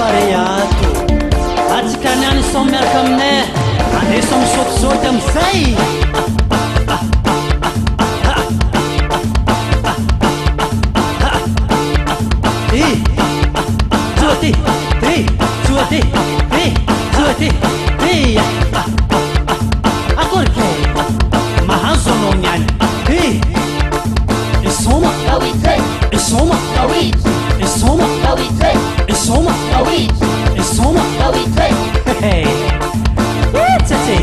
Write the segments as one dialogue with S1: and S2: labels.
S1: variato atsykaniany somy miaraka aminay andeha somy sotisoty amizay Tuati, tuati, tuati, agora que mahazo no nyani, isoma, isoma, isoma, isoma, isoma, tati,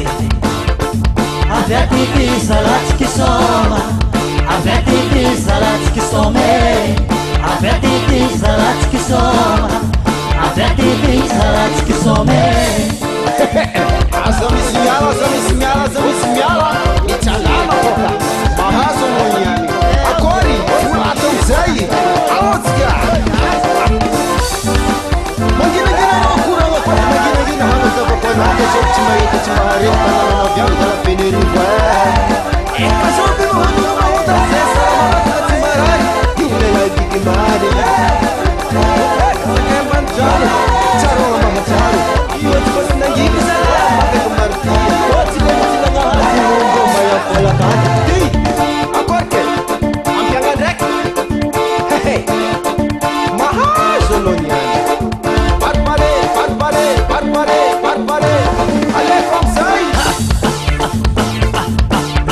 S1: avete pisalați que soma, avete pisalați que some, avete pisalați que soma, avete pisalați que some.
S2: Azamisinhala, ichalama boka, mahazo monyani, akori, fulatão zai, aotska. Magina loucura, magina ramos da papai, não tem jeito de maio, de maré, para não avião, para peneiro, é cachorro que não anda numa outra cesta, uma máquina de maré, e o melhor de que maré. É manjaro, charola, mamacharo, e outro coisa na guia, agora que ambianga dek mahazo loniani parpare ale komsai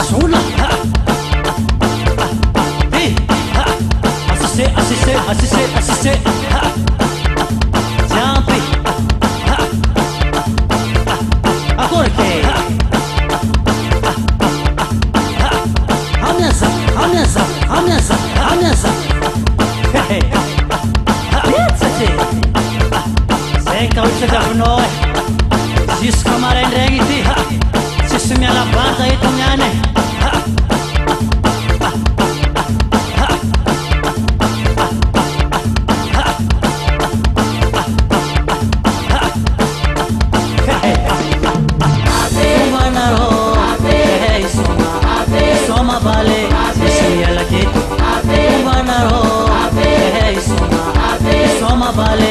S1: Sona assiste Jampi agora que Amnesa Sen kaucha jahunoi Sis kamarin regiti Sismi ala bata itu nyane Soma vale Sismi ala gitu Soma vale